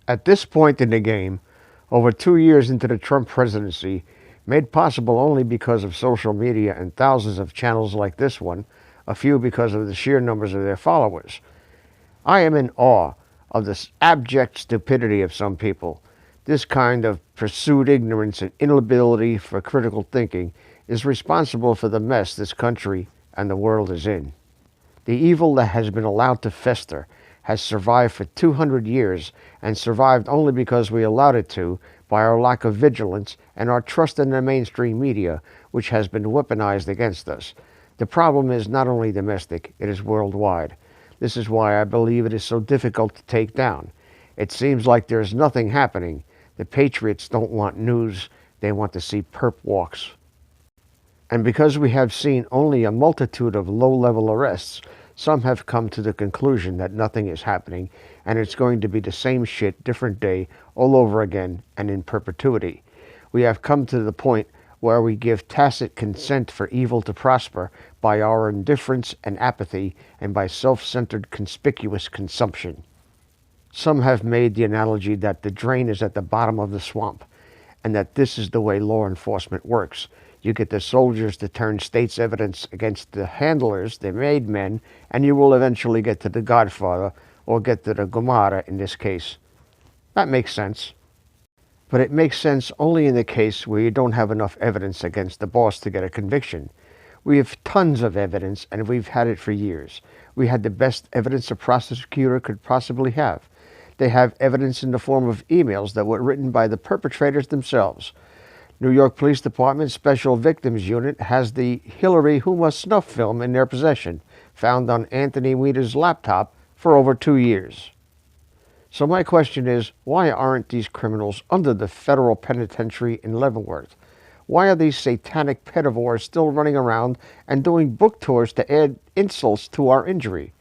At this point in the game, over 2 years into the Trump presidency, made possible only because of social media and thousands of channels like this one, a few because of the sheer numbers of their followers, I am in awe of the abject stupidity of some people. This kind of pursued ignorance and inability for critical thinking is responsible for the mess this country and the world is in. The evil that has been allowed to fester has survived for 200 years and survived only because we allowed it to by our lack of vigilance and our trust in the mainstream media, which has been weaponized against us. The problem is not only domestic, it is worldwide. This is why I believe it is so difficult to take down. It seems like there's nothing happening. The Patriots don't want news, they want to see perp walks. And because we have seen only a multitude of low-level arrests, some have come to the conclusion that nothing is happening and it's going to be the same shit, different day, all over again and in perpetuity. We have come to the point where we give tacit consent for evil to prosper by our indifference and apathy and by self-centered conspicuous consumption. Some have made the analogy that the drain is at the bottom of the swamp and that this is the way law enforcement works. You get the soldiers to turn state's evidence against the handlers, the made men, and you will eventually get to the Godfather, or get to the Gomorrah in this case. That makes sense. But it makes sense only in the case where you don't have enough evidence against the boss to get a conviction. We have tons of evidence, and we've had it for years. We had the best evidence a prosecutor could possibly have. They have evidence in the form of emails that were written by the perpetrators themselves. New York Police Department Special Victims Unit has the Hillary Huma snuff film in their possession, found on Anthony Weiner's laptop for over 2 years. So my question is, why aren't these criminals under the federal penitentiary in Leavenworth? Why are these satanic pedivores still running around and doing book tours to add insults to our injury?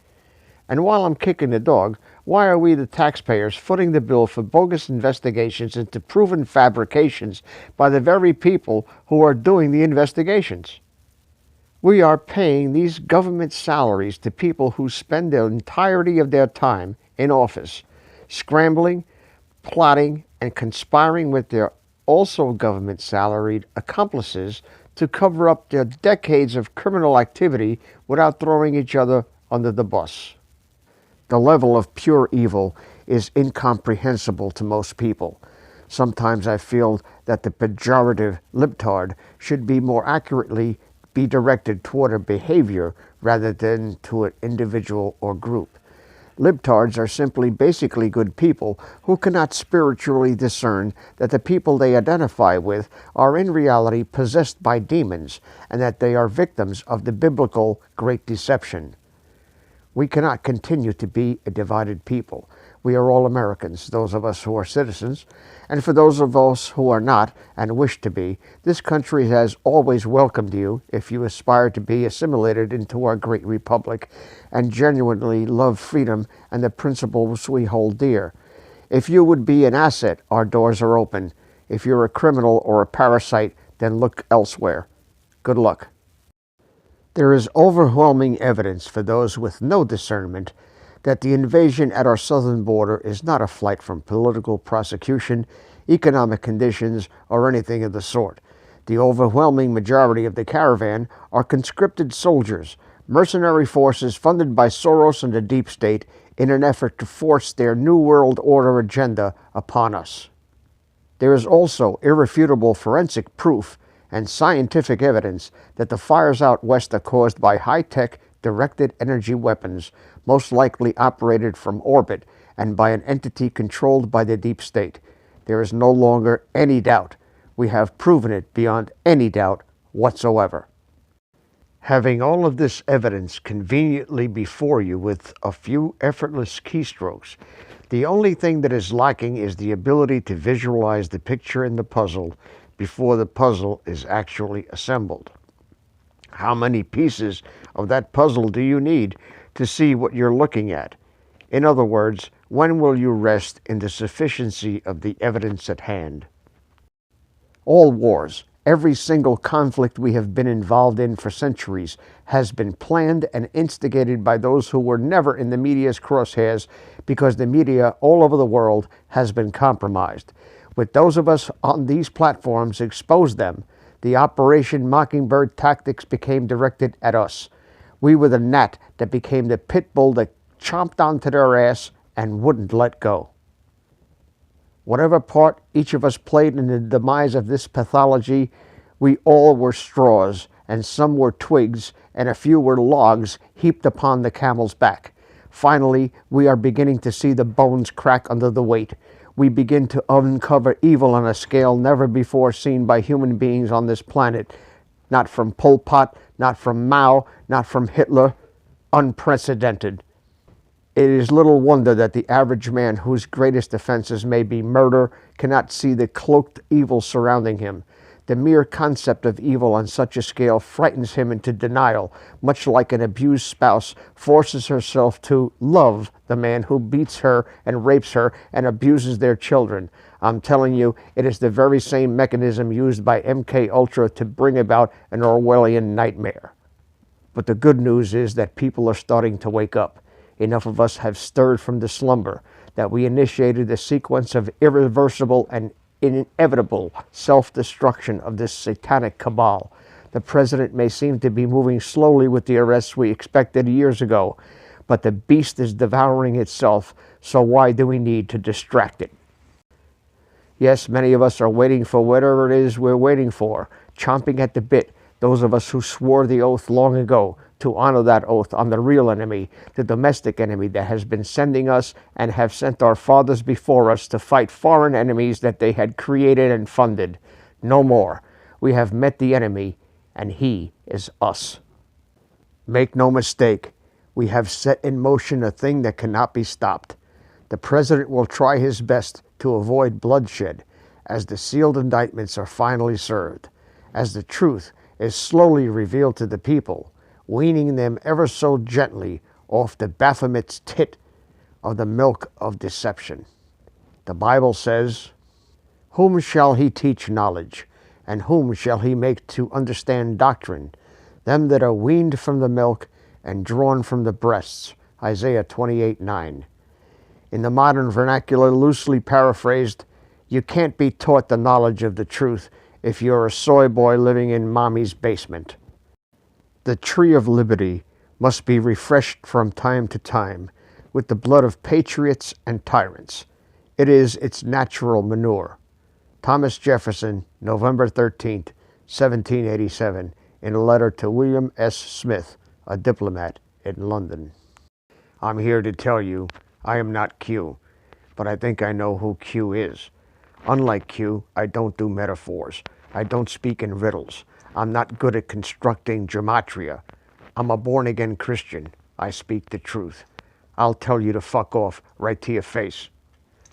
And while I'm kicking the dog, why are we, the taxpayers, footing the bill for bogus investigations into proven fabrications by the very people who are doing the investigations? We are paying these government salaries to people who spend the entirety of their time in office, scrambling, plotting, and conspiring with their also government salaried accomplices to cover up their decades of criminal activity without throwing each other under the bus. The level of pure evil is incomprehensible to most people. Sometimes I feel that the pejorative libtard should be more accurately be directed toward a behavior rather than to an individual or group. Libtards are simply basically good people who cannot spiritually discern that the people they identify with are in reality possessed by demons and that they are victims of the biblical Great Deception. We cannot continue to be a divided people. We are all Americans, those of us who are citizens, and for those of us who are not and wish to be, this country has always welcomed you if you aspire to be assimilated into our great republic and genuinely love freedom and the principles we hold dear. If you would be an asset, our doors are open. If you're a criminal or a parasite, then look elsewhere. Good luck. There is overwhelming evidence for those with no discernment that the invasion at our southern border is not a flight from political prosecution, economic conditions, or anything of the sort. The overwhelming majority of the caravan are conscripted soldiers, mercenary forces funded by Soros and the deep state in an effort to force their New World Order agenda upon us. There is also irrefutable forensic proof and scientific evidence that the fires out west are caused by high-tech directed energy weapons, most likely operated from orbit and by an entity controlled by the deep state. There is no longer any doubt. We have proven it beyond any doubt whatsoever. Having all of this evidence conveniently before you with a few effortless keystrokes, the only thing that is lacking is the ability to visualize the picture in the puzzle before the puzzle is actually assembled. How many pieces of that puzzle do you need to see what you're looking at? In other words, when will you rest in the sufficiency of the evidence at hand? All wars, Every single conflict we have been involved in for centuries has been planned and instigated by those who were never in the media's crosshairs, because the media all over the world has been compromised. With those of us on these platforms exposed them, the Operation Mockingbird tactics became directed at us. We were the gnat that became the pit bull that chomped onto their ass and wouldn't let go. Whatever part each of us played in the demise of this pathology, we all were straws, and some were twigs, and a few were logs heaped upon the camel's back. Finally, we are beginning to see the bones crack under the weight. We begin to uncover evil on a scale never before seen by human beings on this planet. Not from Pol Pot, not from Mao, not from Hitler. Unprecedented. It is little wonder that the average man, whose greatest offenses may be murder, cannot see the cloaked evil surrounding him. The mere concept of evil on such a scale frightens him into denial, much like an abused spouse forces herself to love the man who beats her and rapes her and abuses their children. I'm telling you, it is the very same mechanism used by MK Ultra to bring about an Orwellian nightmare. But the good news is that people are starting to wake up. Enough of us have stirred from the slumber that we initiated the sequence of irreversible and inevitable self-destruction of this satanic cabal. The president may seem to be moving slowly with the arrests we expected years ago, but the beast is devouring itself, so why do we need to distract it? Yes, many of us are waiting for whatever it is we're waiting for, chomping at the bit, those of us who swore the oath long ago to honor that oath on the real enemy, the domestic enemy that has been sending us and have sent our fathers before us to fight foreign enemies that they had created and funded. No more. We have met the enemy, and he is us. Make no mistake, we have set in motion a thing that cannot be stopped. The president will try his best to avoid bloodshed as the sealed indictments are finally served, as the truth is slowly revealed to the people, weaning them ever so gently off the Baphomet's tit of the milk of deception. The Bible says, "Whom shall he teach knowledge, and whom shall he make to understand doctrine? Them that are weaned from the milk and drawn from the breasts." Isaiah 28:9. In the modern vernacular, loosely paraphrased, you can't be taught the knowledge of the truth if you're a soy boy living in mommy's basement. The tree of liberty must be refreshed from time to time with the blood of patriots and tyrants. It is its natural manure. Thomas Jefferson, November 13th, 1787, in a letter to William S. Smith, a diplomat in London. I'm here to tell you I am not Q, but I think I know who Q is. Unlike Q, I don't do metaphors. I don't speak in riddles. I'm not good at constructing gematria. I'm a born-again Christian. I speak the truth. I'll tell you to fuck off right to your face.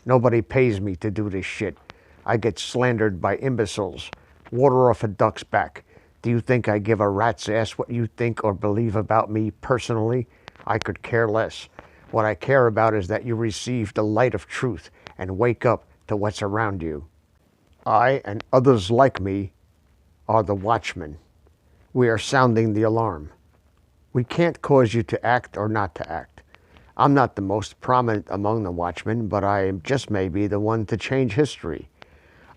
Nobody pays me to do this shit. I get slandered by imbeciles. Water off a duck's back. Do you think I give a rat's ass what you think or believe about me personally? I could care less. What I care about is that you receive the light of truth and wake up to what's around you. I and others like me are the watchmen. We are sounding the alarm. We can't cause you to act or not to act. I'm not the most prominent among the watchmen, but I just may be the one to change history.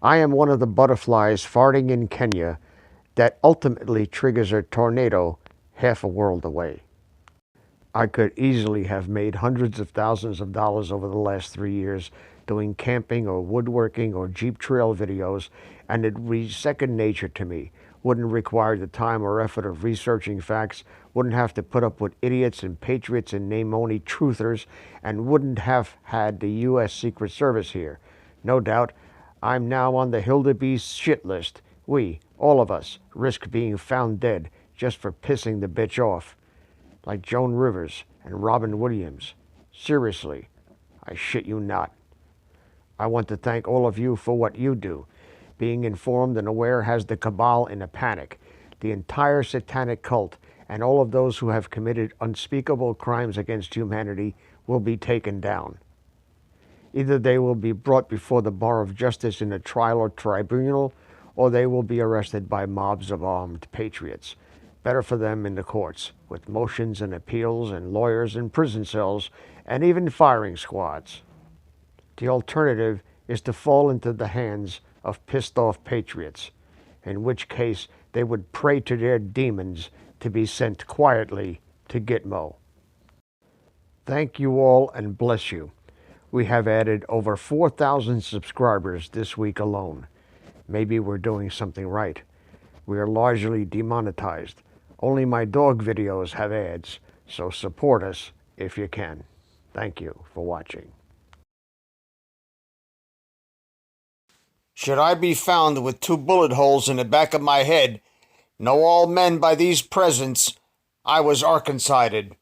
I am one of the butterflies farting in Kenya that ultimately triggers a tornado half a world away. I could easily have made hundreds of thousands of dollars over the last 3 years doing camping or woodworking or Jeep trail videos, and it'd be second nature to me. Wouldn't require the time or effort of researching facts, wouldn't have to put up with idiots and patriots and name-only truthers, and wouldn't have had the U.S. Secret Service here. No doubt, I'm now on the Hildebeest shit list. We, all of us, risk being found dead just for pissing the bitch off. Like Joan Rivers and Robin Williams. Seriously, I shit you not. I want to thank all of you for what you do. Being informed and aware has the cabal in a panic. The entire satanic cult and all of those who have committed unspeakable crimes against humanity will be taken down. Either they will be brought before the bar of justice in a trial or tribunal, or they will be arrested by mobs of armed patriots. Better for them in the courts, with motions and appeals and lawyers in prison cells and even firing squads. The alternative is to fall into the hands of pissed-off patriots, in which case they would pray to their demons to be sent quietly to Gitmo. Thank you all and bless you. We have added over 4,000 subscribers this week alone. Maybe we're doing something right. We are largely demonetized. Only my dog videos have ads, so support us if you can. Thank you for watching. Should I be found with 2 bullet holes in the back of my head, know all men by these presents, I was Arkancided.